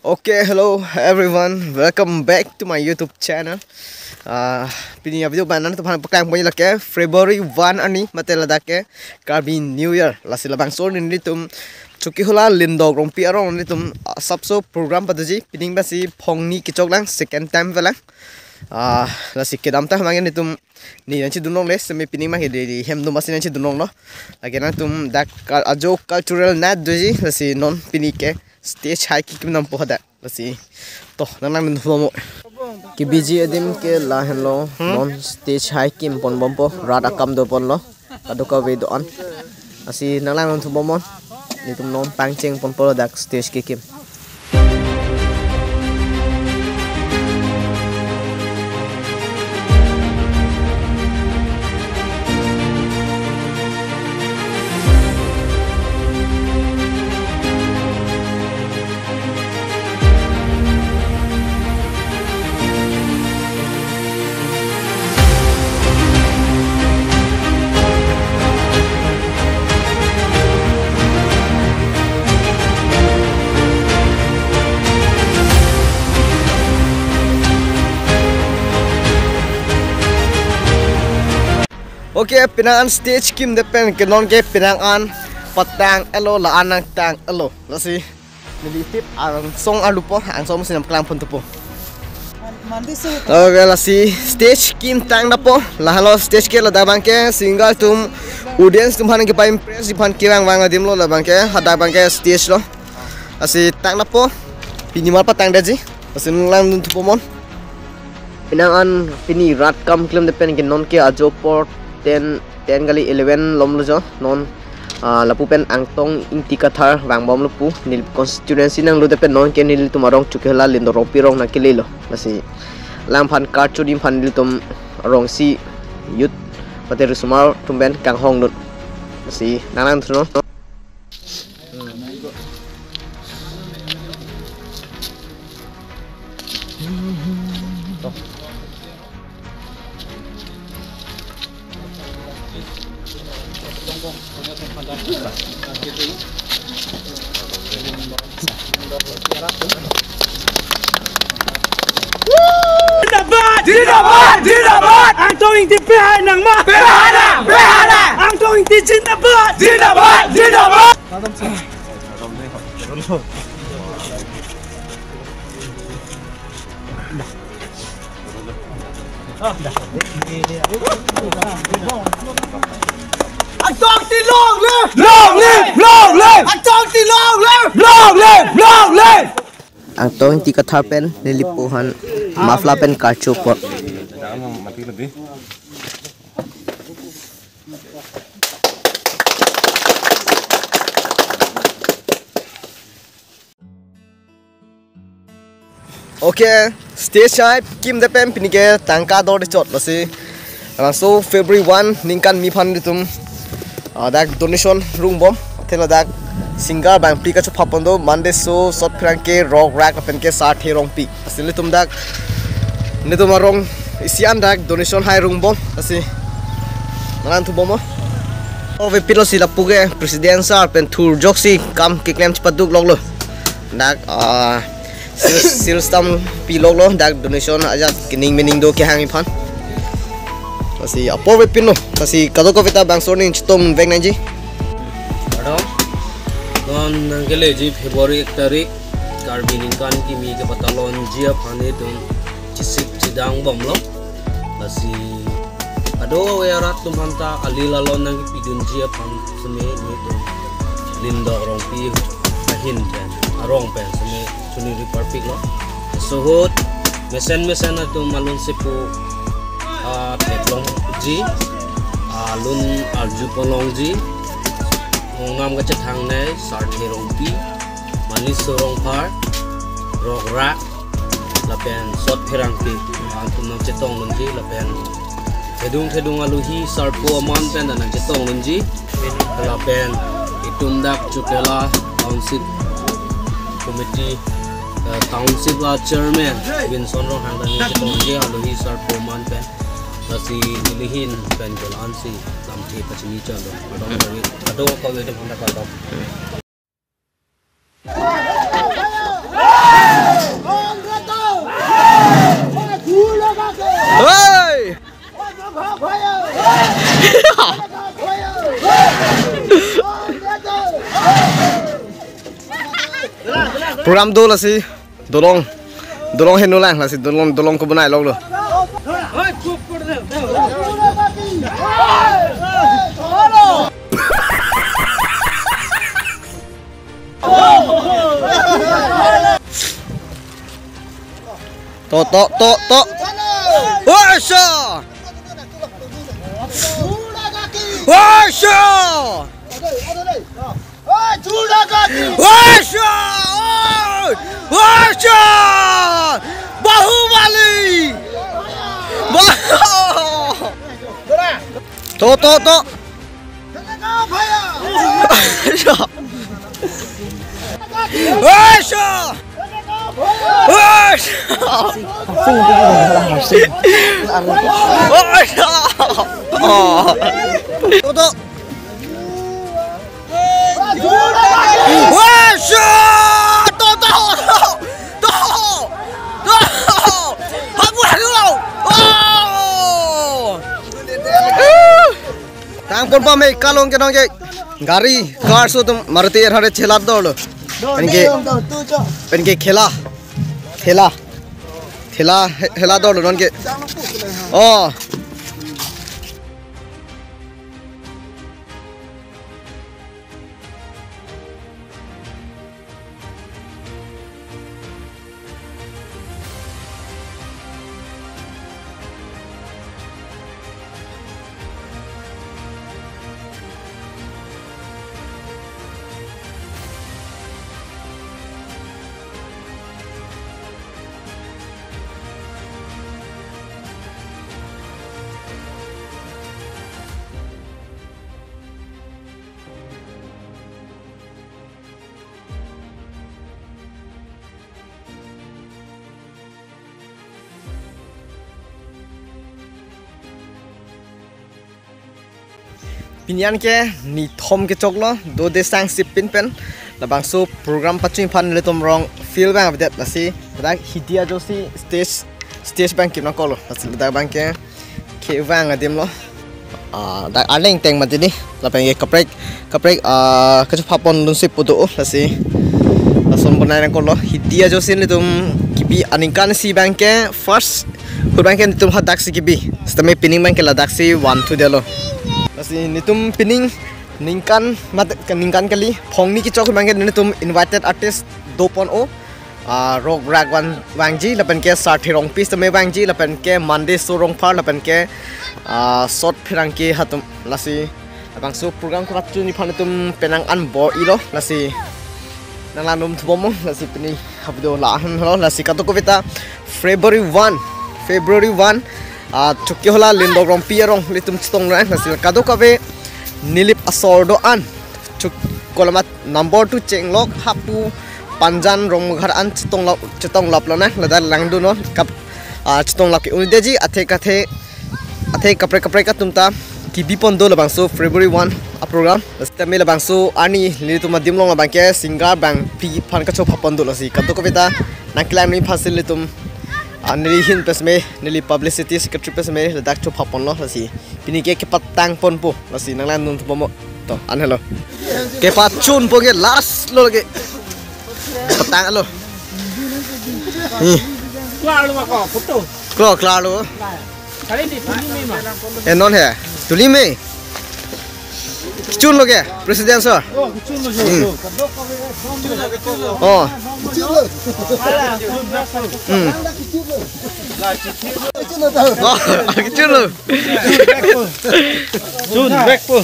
Okay, hello everyone. Welcome back to my YouTube channel. Pini video banan tu pan pakang punya lake February 1 ani matela dake Carbin New Year lasi labang sol ni tum chuki hula lindog rompi arong ni tum sabso program padaji pining basi phongni kichok lang second time velang lasi kedam ta mangin ni tum ni nanti dunong les semi pining mah di hem tu masih nanti dunong lo lagi na tum dak ajo cultural night doji lasi non pinike stage high kick nam po hada lasi to nang min mo ki biji edim ke lahen lo non stage high kim pon bompo rada kam do pon lo aduka we do on asi nang min mon ni tum non pangcheng pon po dak stage kikim. Okay, pinangan stage kim depen kenon ke pinangan patang elo la anang tang elo lasi nilitip ang song alupo ang song sinam klang pun tupo. Okay, lasi stage kim tang na po la halo stage ke la dabang ke single tum audience tum hanan ke pa impress ipan kirang wang adim lo la bang ke hada bang ke stage lo lasi tang na po pinimal patang daji lasi lang dun tupo mon pinangan pini rat kam klim depen kenon ke ajo port 10 kali 11 lom lojo non lapu pen angtong inti kathar wang bom lupu nil constituency nang lu depen non ke nil tumarong chukela lindo ropi rong na kilelo lasi lam phan card chudim phan nil tum rong si youth pater sumar tumben kang hong lut lasi nanang thno Dinabad! Ang tawing di behay ng ma! Behana! Ang tawing di dinabad! Dinabad! Ang tawing di long live! Long live! Ang tawing di long live! Long live! ang tawing ti kathar pen nilipuhan mafla pen karcho pot. Okay, stage hype kim de pen pinike tangka dor de chot lasi so February 1 ningkan mi phan ditum dak donation room bom thela dak singer bang pika chu phapondo mande so sot franke rock rack pen ke 60 rong pi asili tum dak ne tum rong isian dak donation hai room bom asi malan tu bom o ve pilo sila puge presidensa pen tour joksi kam ke claim chipaduk loglo dak sil stam pi loglo dak donation aja kining mening do ke hangi phan asi apo ve pino asi kado ko vita bang sorning chitom veng nanji don nangele ji February 1 tarik Carbin kan kimi ke batalon jia phane dum chisik chidang bom lo basi ado werat tum hanta alila lon nang pidun jia phan sme ni dum lindo rong pi kahin jan arong pen sme chuni republic lo sohot mesen atum malun sepu teklong ji alun arju polong ji ngam ga thang nei sarthi rong pi manis rong par rok rak lapen sot pherang pi antum nang chetong lunji lapen thedung aluhi sarpo amon pen nang chetong lunji lapen itum dak chukela township committee township chairman Winson rong hang nang chetong lunji aluhi sarpo amon pen nasi ilihin pen jalan si lamthi pachini chalo ado ko we de phanda ka program tu lah si dolong henulang lah si dolong ko bunai log lo. To. Washa! Washa! Washa! Washa! Bahubali! To. Washa! Tangpon pa may kalong ke nongke gari car so tum Maruti hare chelat dolo penke khela dolo nongke oh Pinyan ke ni thom ke choklo do de sang sipin pen la bangso program paching phan le tom rong feel bang adet la si dak hitia jo si stage bank ki na kolo la si dak bank ke wang adem lo dak aneng teng ma ni la peng kaprek ka chu phapon dun sip pudu la si la som banai na kolo hitia jo sin le tum kibi aningkan si bank ke first bank ke tum hadak si kibi stame pinning bank ke la dak si 1-2 de lo Kasi nitum pining ningkan kali phongni ki chok mangke nitum invited artist 2.0 rock rag wangji lapen ke sarthi rong piece me wangji lapen ke Monday surong phar lapen ke short phirang ki hatum lasi abang su program ko chu ni phan tum penang an bo ilo lasi nalanum thubomo lasi pini habdo la han lo lasi kato kobita February 1 chukki hola lindog rong pierong litum chitong ran nasil kado kabe nilip asordo an chuk kolamat number 2 chenglok hapu panjan rong ghar an chitong lap lona ladar langdu no kap chitong lap ki unideji athe kapre ka tumta kibi pondo la bangso February 1 a program stame la bangso ani litum madim long la bangke singar bang pi phan ka chop pondo la si kado kabeta naklam ni phasil litum nili hin pesme nili publicity secretary pesme ladak chop hapon lo lasi pini ke patang pon po lasi nanglan nun pomo to an hello ke pat chun po ke last lo ke patang lo Claro ma ko photo. Claro. Kali di tuli me ma. Non hai tuli me chun lo ke president sir Oh, chun lo jo. oh chun lo Chun back po.